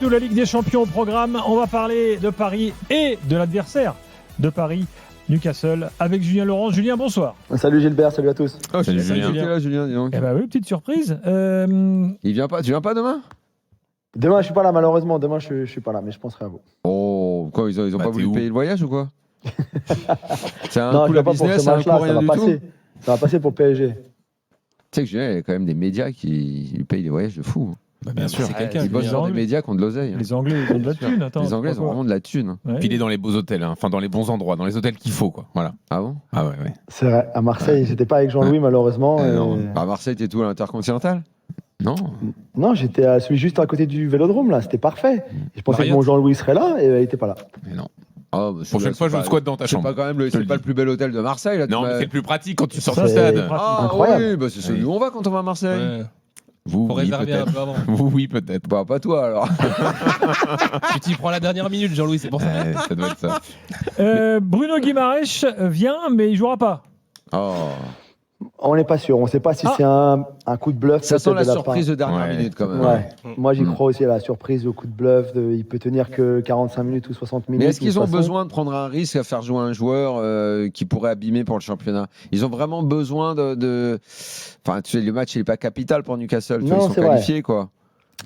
De la Ligue des Champions au programme, on va parler de Paris et de l'adversaire de Paris, Newcastle, avec Julien Laurent. Julien, bonsoir. Salut Gilbert, salut à tous. Oh, salut Julien. Julien. Là, Julien, dis donc. Eh ben oui, petite surprise. Il vient pas, tu viens pas demain? Demain, je suis pas là, malheureusement. Demain, je suis pas là, mais je penserai à vous. Oh, quoi, ils ont Bah, pas t'es voulu où payer le voyage ou quoi? C'est un Non, coup je la viens pas pour business, ce c'est un match-là, coup rien ça du va tout. passer. Ça va passer pour PSG. Tu sais que Julien, il y a quand même des médias qui lui payent des voyages de fou. Bah, bien sûr. C'est quelqu'un Ils bossent qui- dans des médias qui ont de l'oseille. Les Anglais, ils ont de la thune. Attends, Les Anglais, ils ont pourquoi vraiment de la thune. Ouais. Puis il est dans les beaux hôtels, hein. Enfin dans les bons endroits, dans les hôtels qu'il faut, quoi. Voilà. Ah bon? Ah ouais. C'est vrai. À Marseille, j'étais pas avec Jean-Louis, malheureusement. et- Non. À Marseille, t'es tout à l'Intercontinental? Non. Non, j'étais à celui juste à côté du Vélodrome, là. C'était parfait. Je pensais Marriott. que mon Jean-Louis serait là, et il était pas là. Mais non. Ah, bah, Prochaine fois, je le squatte dans ta C'est chambre. pas quand même te le c'est pas dis. le plus bel hôtel de Marseille, là. Non, mais c'est le plus pratique quand tu sors Ça, du c'est stade. pratique. Ah, Incroyable. oui, bah, c'est celui où on va quand on va à Marseille. Ouais. Vous, Faut oui, réserver un peut-être. peu avant. Vous, oui, peut-être. Bah, pas toi, alors. Tu t'y prends la dernière minute, Jean-Louis, c'est pour ça. Ouais, ça doit être ça. Bruno Guimaraes vient, mais il jouera pas. Oh. On n'est pas sûr. On sait pas si Ah. c'est un coup de bluff. Ça sent peut-être la de la surprise de dernière Ouais. minute, quand même. part. Ouais. Moi, j'y Mm. crois aussi à la surprise, au coup de bluff. Il peut tenir que 45 minutes ou 60 minutes. Mais est-ce qu'ils de ont toute façon. besoin de prendre un risque à faire jouer un joueur qui pourrait abîmer pour le championnat? Ils ont vraiment besoin de... Enfin, tu sais, le match, il n'est pas capital pour Newcastle. Tu vois, Non, ils sont c'est vrai. qualifiés, quoi.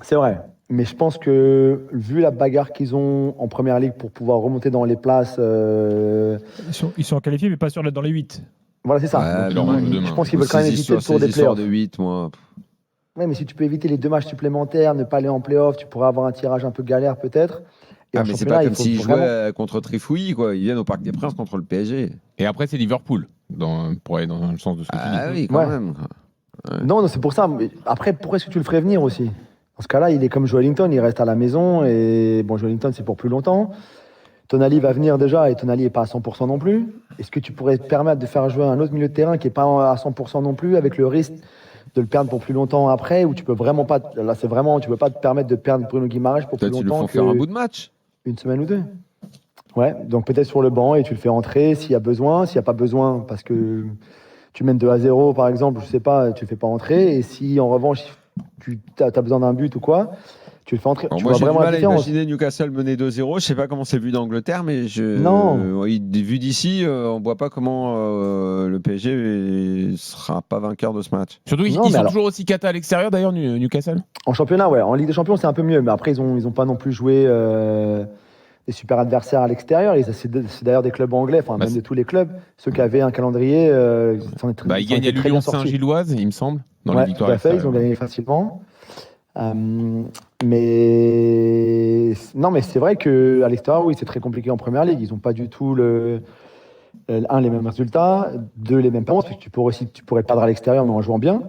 C'est vrai. Mais je pense que, vu la bagarre qu'ils ont en première ligue pour pouvoir remonter dans les places, Ils sont qualifiés, mais pas sûrs d'être dans les 8. voilà, c'est ça. Ouais, Donc, leur je demain. pense qu'ils veulent quand même éviter le tour des playoffs. de 8, moi. Ouais, mais si tu peux éviter les 2 matchs supplémentaires, ne pas aller en playoff, tu pourrais avoir un tirage un peu galère peut-être. Et en Ah, mais c'est championnat, pas il comme faut s'ils vraiment- jouaient contre Trifouille, quoi. Ils viennent au Parc des Princes contre le PSG. Et après, c'est Liverpool, pour aller dans le sens de ce que tu Ah dis. oui, quand Ouais. même. Non, non, c'est pour ça. Mais après, pourquoi est-ce que tu le ferais venir aussi? Dans ce cas-là, il est comme Joelinton, il reste à la maison. Et bon, Joelinton, c'est pour plus longtemps. Tonali va venir déjà, et Tonali n'est pas à 100% non plus. Est-ce que tu pourrais te permettre de faire jouer un autre milieu de terrain qui n'est pas à 100% non plus, avec le risque de le perdre pour plus longtemps après, ou tu peux vraiment pas, là c'est vraiment, tu peux pas te permettre de perdre Bruno Guimaraes pour plus Peut-être qu'ils le longtemps font que faire un bout de match. une semaine ou 2. Ouais, donc peut-être sur le banc et tu le fais rentrer s'il y a besoin, s'il n'y a pas besoin, parce que tu mènes 2-0 par exemple, je sais pas, tu le fais pas entrer, et si en revanche tu as besoin d'un but ou quoi, tu le fais entrer. Alors Tu moi, vois j'ai du vraiment la mal à différence. imaginer Newcastle mener 2-0. Je sais pas comment c'est vu d'Angleterre, mais Non. Vu d'ici, on voit pas comment le PSG sera pas vainqueur de ce match. Surtout, ils Non, mais sont alors- toujours aussi cata à l'extérieur, d'ailleurs, Newcastle. En championnat, ouais. En Ligue des Champions, c'est un peu mieux, mais après, ils ont pas non plus joué des super adversaires à l'extérieur. C'est d'ailleurs des clubs anglais, enfin Bah, même de tous les clubs, ceux qui avaient un calendrier. Bah, ils gagnent à Lyon Saint-Gilloise, il me semble, dans les Ouais, victoires tout à fait, ils ont extérieures. gagné facilement. Mais non, mais c'est vrai que à l'extérieur, oui, c'est très compliqué en première ligue. Ils n'ont pas du tout les mêmes résultats, 2 les mêmes performances, parce que tu pourrais perdre à l'extérieur, mais en jouant bien.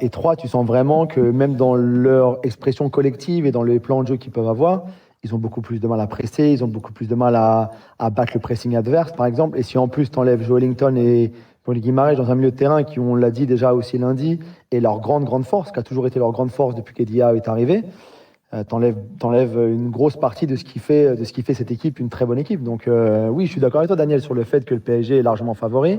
Et 3, tu sens vraiment que même dans leur expression collective et dans les plans de jeu qu'ils peuvent avoir, ils ont beaucoup plus de mal à presser, ils ont beaucoup plus de mal à battre le pressing adverse, par exemple. Et si en plus tu enlèves Joelinton et Bruno Guimaraes dans un milieu de terrain qui, on l'a dit déjà aussi lundi, est leur grande force, qui a toujours été leur grande force depuis qu'Edia est arrivé, t'enlèves une grosse partie de ce qui fait cette équipe une très bonne équipe. Donc oui, je suis d'accord avec toi, Daniel, sur le fait que le PSG est largement favori.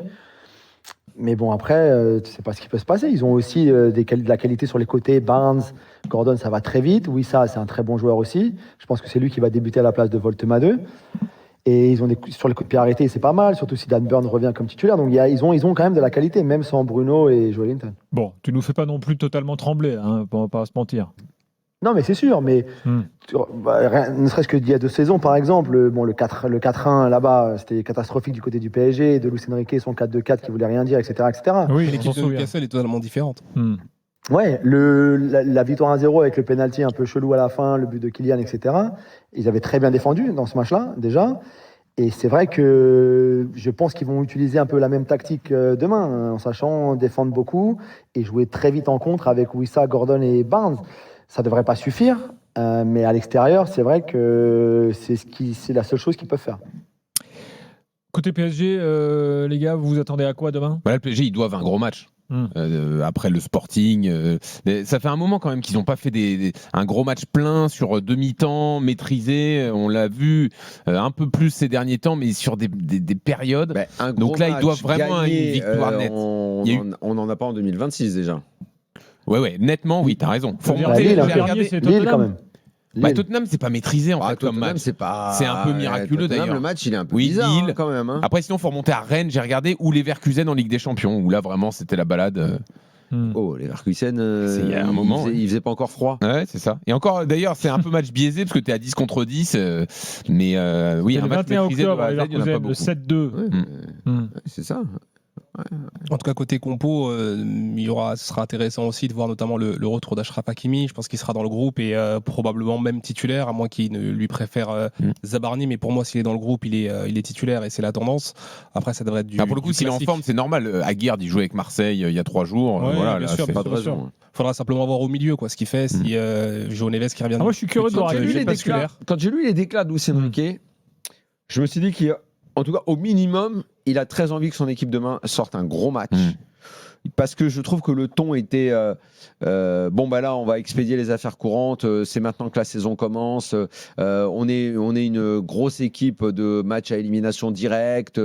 Mais bon, après, tu sais pas ce qui peut se passer. Ils ont aussi de la qualité sur les côtés. Barnes, Gordon, ça va très vite. Oui, ça, c'est un très bon joueur aussi. Je pense que c'est lui qui va débuter à la place de Voltema 2. Et ils ont sur les coups de pied arrêtés, c'est pas mal, surtout si Dan Burn revient comme titulaire. Donc ils ont quand même de la qualité, même sans Bruno et Joelinton. Bon, tu nous fais pas non plus totalement trembler, hein, pour pas se mentir. Non, mais c'est sûr. Mais ne serait-ce que d'il y a 2 saisons, par exemple, le 4-1 là-bas, c'était catastrophique du côté du PSG. De Luis Enrique, son 4-2-4 qui voulait rien dire, etc. etc. Oui, on L'équipe s'en de souvient. Newcastle est totalement différente. Ouais, la victoire 1-0 avec le penalty un peu chelou à la fin, le but de Kylian, etc. Ils avaient très bien défendu dans ce match-là, déjà. Et c'est vrai que je pense qu'ils vont utiliser un peu la même tactique demain, hein, en sachant défendre beaucoup et jouer très vite en contre avec Wissa, Gordon et Barnes. Ça devrait pas suffire, mais à l'extérieur, c'est vrai que c'est la seule chose qu'ils peuvent faire. Côté PSG, les gars, vous vous attendez à quoi demain? Bah là, le PSG, ils doivent un gros match. Après le Sporting. Mais ça fait un moment quand même qu'ils n'ont pas fait un gros match plein sur demi-temps, maîtrisé. On l'a vu un peu plus ces derniers temps, mais sur des périodes. Donc là, ils doivent vraiment une victoire nette. On n'en a pas en 2026 déjà. Ouais, nettement, oui, t'as raison. Faut Ça veut dire remonter, Lille, j'ai hein. regardé- Dernier, c'est Lille, Tottenham. quand même. Bah, Tottenham, c'est pas maîtrisé en Ah, fait comme Tottenham, match. c'est un peu miraculeux Tottenham, d'ailleurs. Le match, il est un peu Oui, bizarre Lille. quand même. Hein. Après, sinon, faut remonter à Rennes. J'ai regardé ou Leverkusen en Ligue des Champions, où là vraiment c'était la balade. Oh, les Leverkusen, C'est il y a un moment, il faisait pas encore froid. Ouais, c'est ça. Et encore, d'ailleurs, c'est un peu match biaisé parce que t'es à 10 contre 10. Mais oui, C'est un le match 21 maîtrisé de octobre, A à Z, il y en a pas Leverkusen, le beaucoup. 7-2. Ouais, c'est ça. En tout cas, côté compo, ce sera intéressant aussi de voir notamment le retour d'Achraf Hakimi. Je pense qu'il sera dans le groupe et probablement même titulaire, à moins qu'il ne lui préfère Zabarni. Mais pour moi, s'il est dans le groupe, il est titulaire et c'est la tendance. Après, ça devrait être du. Pour le coup, du s'il est en classique. forme, c'est normal. Aguirre, il jouait avec Marseille il y a 3 jours. Ouais, voilà, bien là, sûr, c'est Pas de bien raison. sûr. Faudra simplement voir au milieu ce qu'il fait. Si João Neves qui revient. Moi, je suis curieux de voir Quand j'ai Hakimi lu parce que quand j'ai lu les déclats de Luis Enrique, je me suis dit qu'en tout cas, au minimum, il a très envie que son équipe demain sorte un gros match. Parce que je trouve que le ton était bon, bah là, on va expédier les affaires courantes. C'est maintenant que la saison commence. On est une grosse équipe de matchs à élimination directe.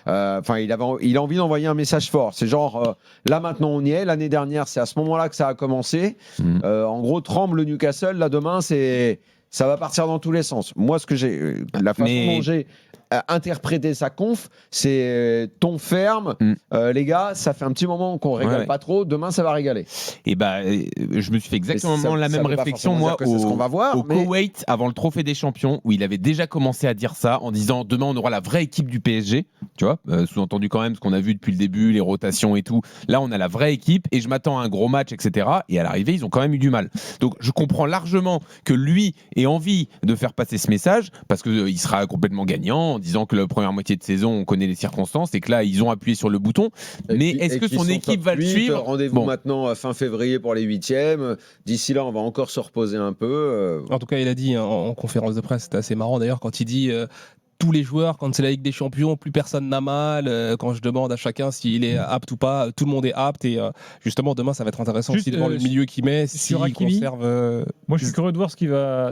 Enfin, il a envie d'envoyer un message fort. C'est genre là maintenant on y est. L'année dernière, c'est à ce moment-là que ça a commencé. En gros, tremble le Newcastle. Là demain, ça va partir dans tous les sens. Moi, la façon dont j'ai interprété sa conf, c'est ton ferme. Les gars, ça fait un petit moment qu'on régale pas trop. Demain, ça va régaler. Et je me suis fait exactement la même veut pas réflexion forcément moi dire que c'est ce qu'on va voir, au mais- Koweït avant le Trophée des Champions où il avait déjà commencé à dire ça en disant demain on aura la vraie équipe du PSG. Tu vois, sous-entendu quand même ce qu'on a vu depuis le début, les rotations et tout. Là, on a la vraie équipe et je m'attends à un gros match, etc. Et à l'arrivée, ils ont quand même eu du mal. Donc, je comprends largement que lui ait envie de faire passer ce message parce qu'il sera complètement gagnant en disant que la première moitié de saison, on connaît les circonstances et que là, ils ont appuyé sur le bouton. Mais est-ce que son équipe va le suivre? Rendez-vous maintenant à fin février pour les 8e. D'ici là, on va encore se reposer un peu. En tout cas, il a dit en conférence de presse, c'était assez marrant d'ailleurs, quand il dit tous les joueurs, quand c'est la Ligue des Champions, plus personne n'a mal. Quand je demande à chacun s'il est apte ou pas, tout le monde est apte. Et justement, demain, ça va être intéressant Juste, aussi de voir le milieu qu'il met, s'il Hakimi, conserve. moi, je suis curieux de voir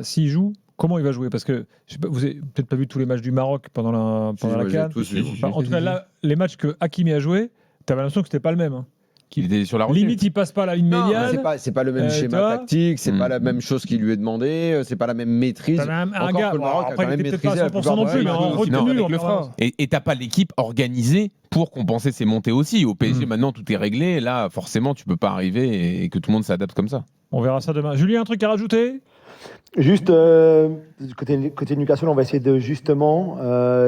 s'il joue, comment il va jouer. Parce que je sais pas, vous avez peut-être pas vu tous les matchs du Maroc pendant la CAN. Enfin, en tout cas, là, les matchs que Hakimi a joué, tu avais l'impression que c'était pas le même. Hein. Qu'il était sur la retenue. Limite, il passe pas la ligne Non, médiane. c'est pas le même schéma toi tactique, c'est pas la même chose qui lui est demandé, c'est pas la même maîtrise. T'avais un Encore gars, que le Maroc a après, quand il même était peut-être pas maîtrisé à la 100% plupart non des plus, mais en matchs. retenue, avec en le permanence. frein. Et t'as pas l'équipe organisée pour compenser ces montées aussi. Au PSG, maintenant, tout est réglé. Là, forcément, tu peux pas arriver et que tout le monde s'adapte comme ça. On verra ça demain. Julien, un truc à rajouter? Juste, côté Newcastle, on va essayer de justement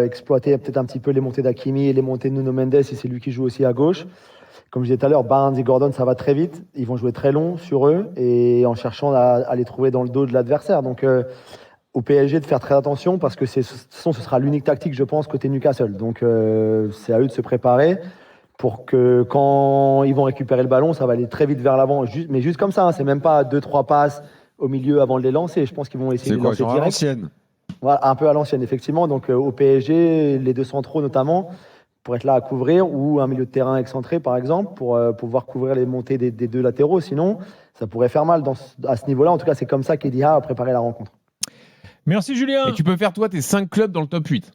exploiter peut-être un petit peu les montées d'Hakimi et les montées de Nuno Mendes, si c'est lui qui joue aussi à gauche. Comme je disais tout à l'heure, Barnes et Gordon, ça va très vite. Ils vont jouer très long sur eux et en cherchant à les trouver dans le dos de l'adversaire. Donc, au PSG, de faire très attention parce que ce sera l'unique tactique, je pense, côté Newcastle. Donc, c'est à eux de se préparer pour que quand ils vont récupérer le ballon, ça va aller très vite vers l'avant. Mais juste comme ça, hein, c'est même pas 2-3 passes au milieu avant de les lancer. Je pense qu'ils vont essayer C'est de les quoi, lancer genre à direct. l'ancienne? Voilà, un peu à l'ancienne, effectivement. Donc, au PSG, les deux centraux notamment, pour être là à couvrir, ou un milieu de terrain excentré, par exemple, pour pouvoir couvrir les montées des deux latéraux. Sinon, ça pourrait faire mal à ce niveau-là. En tout cas, c'est comme ça qu'Eddie Howe a préparé la rencontre. Merci Julien. Et tu peux faire, toi, tes 5 clubs dans le top 8.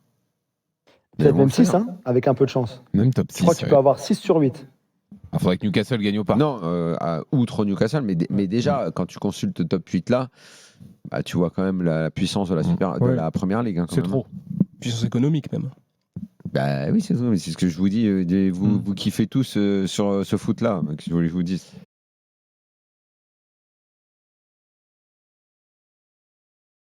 Peut-être même 6, hein, avec un peu de chance. Même top 6. Je crois que tu peux avoir 6 sur 8. Il faudrait que Newcastle gagne au parc. Non, outre Newcastle, mais déjà, quand tu consultes le top 8 là, bah, tu vois quand même la puissance de de la première ligue. Hein, quand C'est même. trop. Puissance économique même. Bah oui, c'est ce que je vous dis. Vous kiffez tous sur ce foot-là, que je vous dise.